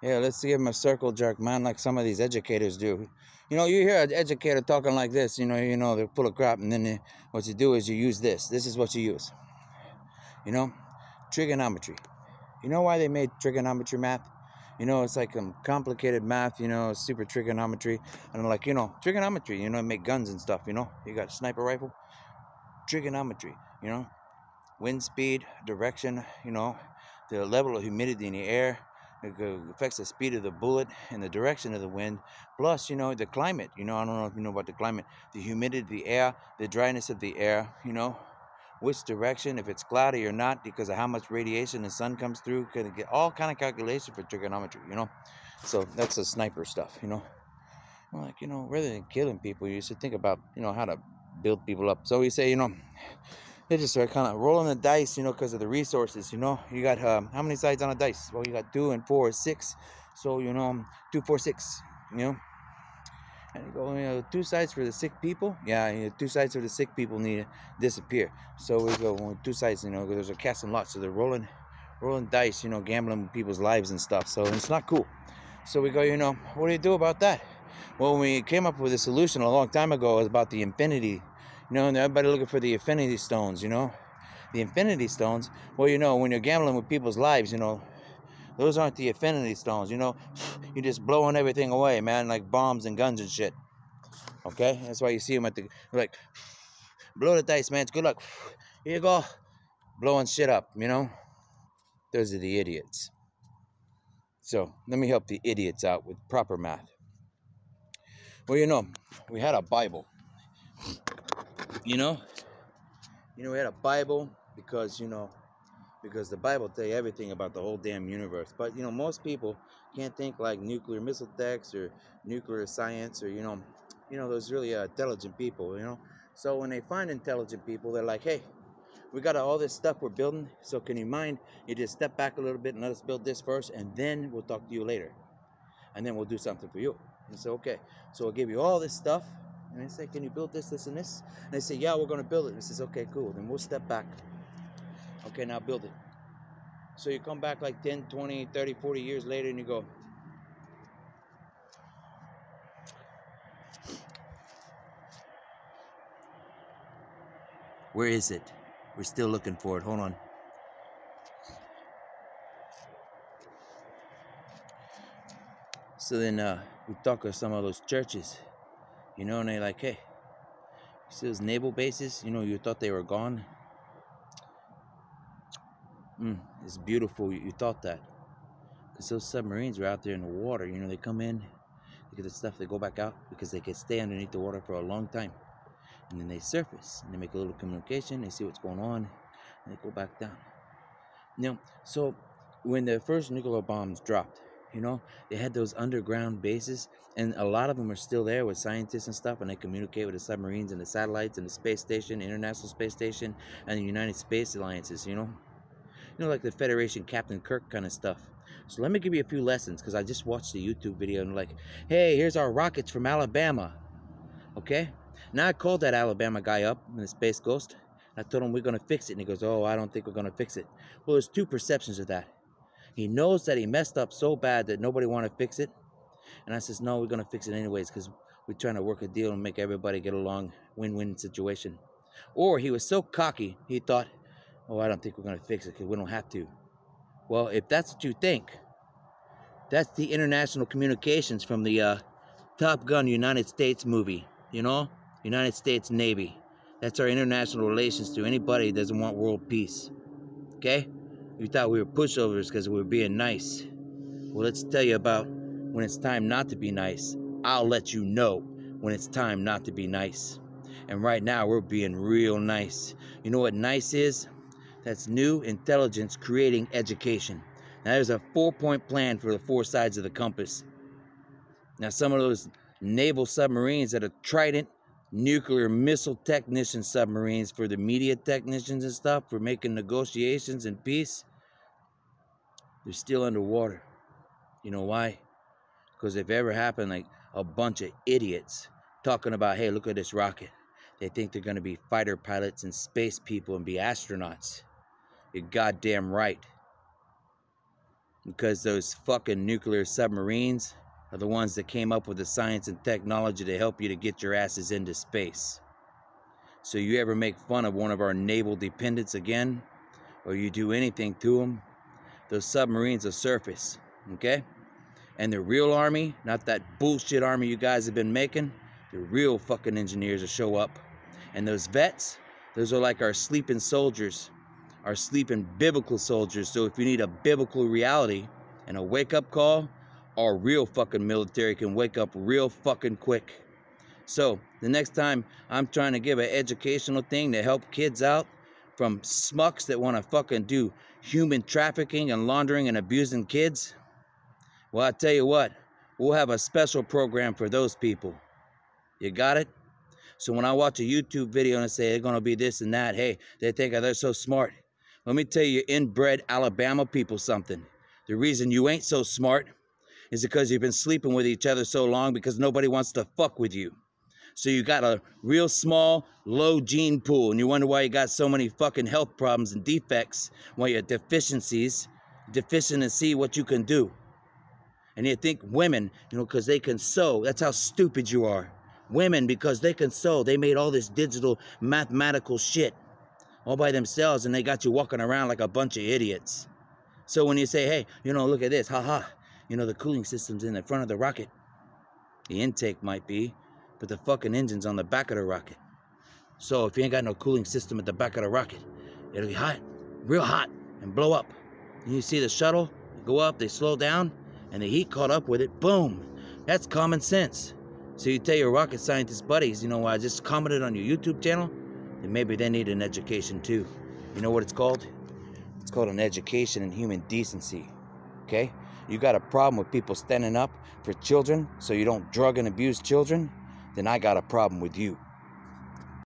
Yeah, let's give him a circle jerk, man, like some of these educators do. You know, you hear an educator talking like this, you know, they're full of crap, and then what you do is you use this. This is what you use. You know, trigonometry. You know why they made trigonometry math? You know, it's like complicated math, super trigonometry. And I'm like, trigonometry, make guns and stuff, You got a sniper rifle, trigonometry, wind speed, direction, the level of humidity in the air. It affects the speed of the bullet and the direction of the wind. Plus, the climate. I don't know if you know about the climate. The humidity of the air, the dryness of the air, which direction, if it's cloudy or not, because of how much radiation the sun comes through. Can get all kind of calculation for trigonometry, So that's the sniper stuff, Like, rather than killing people, you should think about, how to build people up. So we say, they just are kind of rolling the dice, because of the resources, You got how many sides on a dice? Well, you got 2 and 4 is 6. So, 2, 4, 6, And you go, 2 sides for the sick people. Yeah, 2 sides for the sick people need to disappear. So we go 2 sides, there's a casting lots. So they're rolling dice, gambling with people's lives and stuff. So it's not cool. So we go, what do you do about that? Well, when we came up with a solution a long time ago, it was about the infinity. And everybody looking for the infinity stones, The infinity stones, well, when you're gambling with people's lives, those aren't the infinity stones, You're just blowing everything away, man, like bombs and guns and shit. Okay? That's why you see them like, blow the dice, man. It's good luck. Here you go. Blowing shit up, Those are the idiots. So, let me help the idiots out with proper math. Well, we had a Bible. We had a Bible because, because the Bible tell you everything about the whole damn universe. But most people can't think like nuclear missile techs or nuclear science or those really intelligent people. So when they find intelligent people, they're like, hey, we got all this stuff we're building. So can you mind you just step back a little bit and let us build this first, and then we'll talk to you later, and then we'll do something for you. And I say, okay. So I'll give you all this stuff. And they say, can you build this, this, and this? And they say, yeah, we're going to build it. And I says, okay, cool. Then we'll step back. Okay, now build it. So you come back like 10, 20, 30, 40 years later, and you go, where is it? We're still looking for it. Hold on. So then we talk to some of those churches, and they're like, hey, you see those naval bases? You thought they were gone? It's beautiful. You thought that. Because those submarines are out there in the water. They come in, they get the stuff, they go back out because they can stay underneath the water for a long time. And then they surface and they make a little communication, they see what's going on, and they go back down. So when the first nuclear bombs dropped, they had those underground bases, and a lot of them are still there with scientists and stuff, and they communicate with the submarines and the satellites and the space station, International Space Station, and the United Space Alliances, like the Federation Captain Kirk kind of stuff. So let me give you a few lessons, because I just watched a YouTube video and like, hey, here's our rockets from Alabama. Okay? Now I called that Alabama guy up in the Space Ghost. I told him we're going to fix it. And he goes, oh, I don't think we're going to fix it. Well, there's two perceptions of that. He knows that he messed up so bad that nobody want to fix it. And I says, no, we're going to fix it anyways, because we're trying to work a deal and make everybody get along, win-win situation. Or he was so cocky, he thought, oh, I don't think we're going to fix it because we don't have to. Well, if that's what you think, that's the international communications from the Top Gun United States movie, United States Navy. That's our international relations to anybody who doesn't want world peace. Okay? You thought we were pushovers because we were being nice. Well, let's tell you about when it's time not to be nice. I'll let you know when it's time not to be nice. And right now, we're being real nice. You know what nice is? That's new intelligence creating education. Now, there's a 4-point plan for the 4 sides of the compass. Now, some of those naval submarines that are Trident nuclear missile technician submarines for the media technicians and stuff for making negotiations and peace, they're still underwater. You know why? Because if it ever happened, like a bunch of idiots talking about, hey, look at this rocket. They think they're going to be fighter pilots and space people and be astronauts. You're goddamn right. Because those fucking nuclear submarines are the ones that came up with the science and technology to help you to get your asses into space. So you ever make fun of one of our naval dependents again, or you do anything to them, those submarines will surface, okay? And the real army, not that bullshit army you guys have been making, the real fucking engineers will show up. And those vets, those are like our sleeping soldiers, our sleeping biblical soldiers. So if you need a biblical reality and a wake-up call, our real fucking military can wake up real fucking quick. So the next time I'm trying to give an educational thing to help kids out from smucks that want to fucking do human trafficking and laundering and abusing kids, well, I tell you what, we'll have a special program for those people. You got it? So when I watch a YouTube video and I say they're going to be this and that, hey, they think they're so smart. Let me tell you inbred Alabama people something. The reason you ain't so smart is because you've been sleeping with each other so long because nobody wants to fuck with you. So you got a real small, low gene pool, and you wonder why you got so many fucking health problems and defects, why you have deficiencies, deficient in see what you can do. And you think women, because they can sew, that's how stupid you are. Women, because they can sew, they made all this digital mathematical shit all by themselves, and they got you walking around like a bunch of idiots. So when you say, hey, look at this, haha, the cooling system's in the front of the rocket. The intake might be, but the fucking engine's on the back of the rocket. So if you ain't got no cooling system at the back of the rocket, it'll be hot, real hot, and blow up. And you see the shuttle go up, they slow down, and the heat caught up with it, boom. That's common sense. So you tell your rocket scientist buddies, I just commented on your YouTube channel, then maybe they need an education too. You know what it's called? It's called an education in human decency, okay? You got a problem with people standing up for children so you don't drug and abuse children, then I got a problem with you.